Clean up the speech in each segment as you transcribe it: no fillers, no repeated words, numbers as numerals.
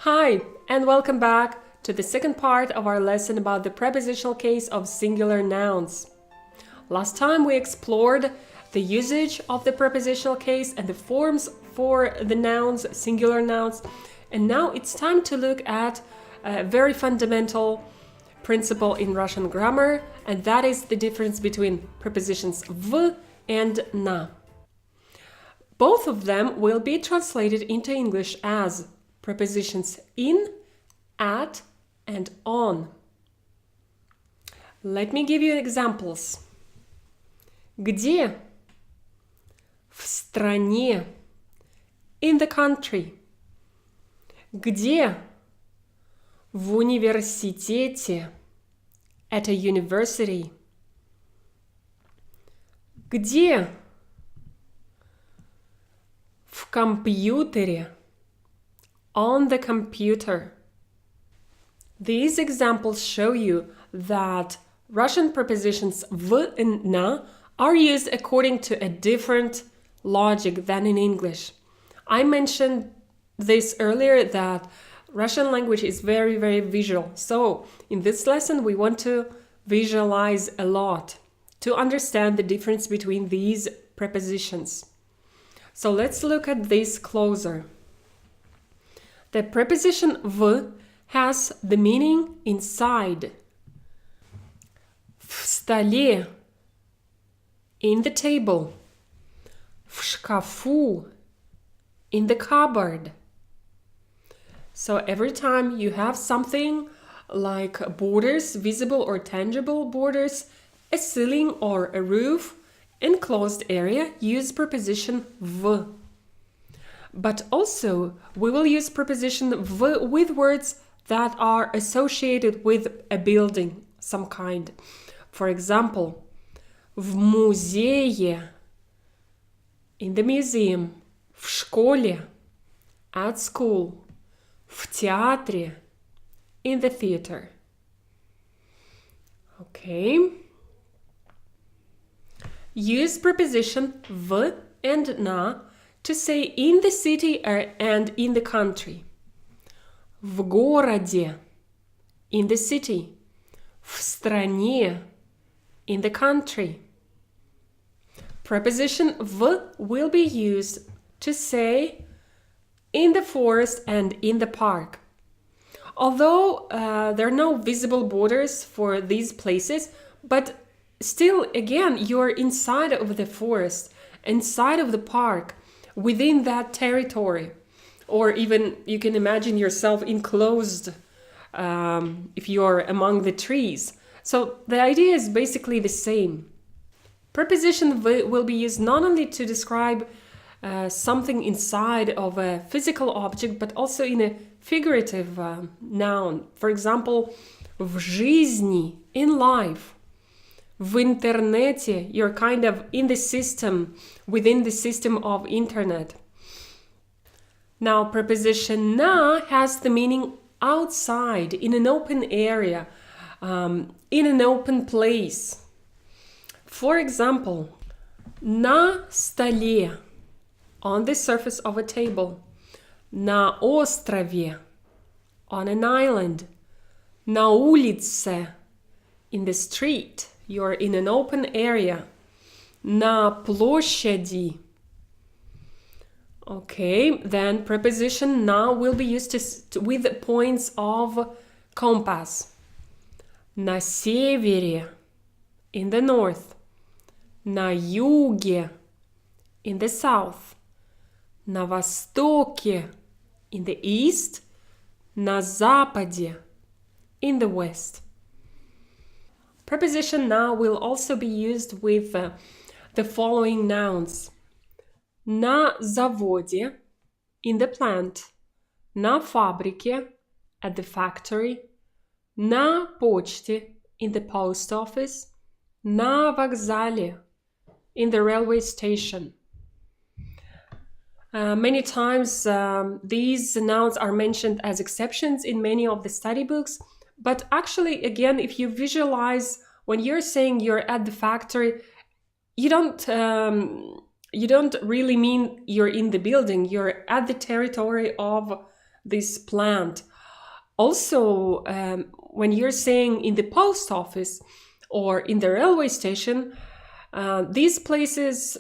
Hi, and welcome back to the second part of our lesson about the prepositional case of singular nouns. Last time we explored the usage of the prepositional case and the forms for the nouns, singular nouns, and now it's time to look at a very fundamental principle in Russian grammar, and that is the difference between prepositions v and na. Both of them will be translated into English as prepositions in, at, and on. Let me give you examples. Где? В стране. In the country. Где? В университете. At a university. Где? В компьютере. On the computer. These examples show you that Russian prepositions v and na are used according to a different logic than in English. I mentioned this earlier that Russian language is very, very visual. So in this lesson, we want to visualize a lot to understand the difference between these prepositions. So let's look at this closer. The preposition v has the meaning inside. В столе. In the table. В шкафу. In the cupboard. So every time you have something like borders, visible or tangible borders, a ceiling or a roof, enclosed area, use preposition v. But also, we will use preposition v with words that are associated with a building, some kind. For example, в музее, in the museum, в школе, at school, в театре, in the theater. Okay. Use preposition v and na to say in the city and in the country. В городе, in the city. В стране, in the country. Preposition v will be used to say in the forest and in the park. Although there are no visible borders for these places, but still, again, you're inside of the forest, inside of the park, within that territory, or even you can imagine yourself enclosed if you're among the trees. So the idea is basically the same. Preposition v will be used not only to describe something inside of a physical object, but also in a figurative noun. For example, в жизни, in life. В интернете, you're kind of in the system, within the system of internet. Now, preposition na has the meaning outside, in an open area, in an open place. For example, на столе, on the surface of a table. На острове, on an island. На улице, in the street. You're in an open area. На площади. Okay, then preposition na will be used with points of compass. На севере, in the north. На юге, in the south. На востоке, in the east. На западе, in the west. Preposition na will also be used with the following nouns. На заводе, in the plant. На фабрике, at the factory. На почте, in the post office. На вокзале, in the railway station. Many times these nouns are mentioned as exceptions in many of the study books. But actually, again, if you visualize when you're saying you're at the factory, you don't really mean you're in the building. You're at the territory of this plant. Also, when you're saying in the post office or in the railway station, these places,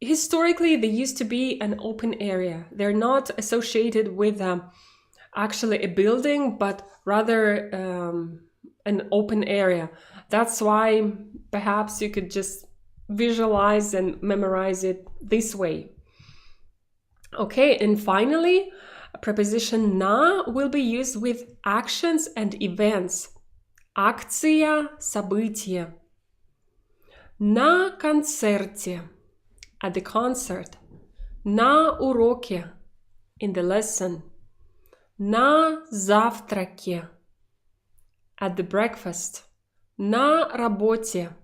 historically, they used to be an open area. They're not associated with actually a building, but rather an open area. That's why perhaps you could just visualize and memorize it this way. Okay, and finally, preposition na will be used with actions and events. Акция, событие. На концерте, at the concert. На уроке, in the lesson. На завтраке, at the breakfast. На работе,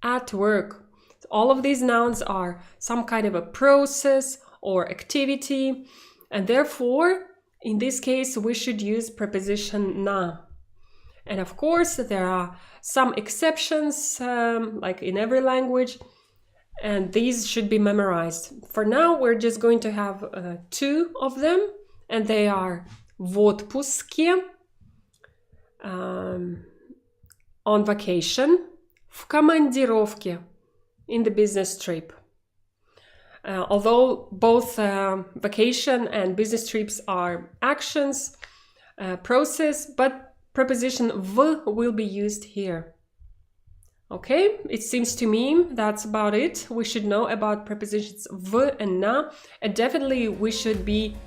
at work. All of these nouns are some kind of a process or activity, and therefore, in this case, we should use preposition na. And of course, there are some exceptions, like in every language, and these should be memorized. For now, we're just going to have 2 of them, and they are в отпуске, on vacation, в командировке, in the business trip. Although both vacation and business trips are actions, process, but preposition v will be used here. Okay, it seems to me that's about it. We should know about prepositions v and na, and definitely we should be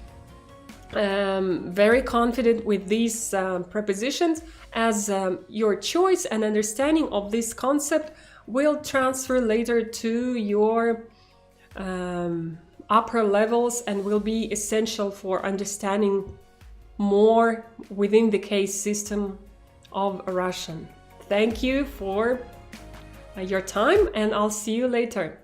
very confident with these prepositions, as your choice and understanding of this concept will transfer later to your upper levels and will be essential for understanding more within the case system of Russian. Thank you for your time, and I'll see you later.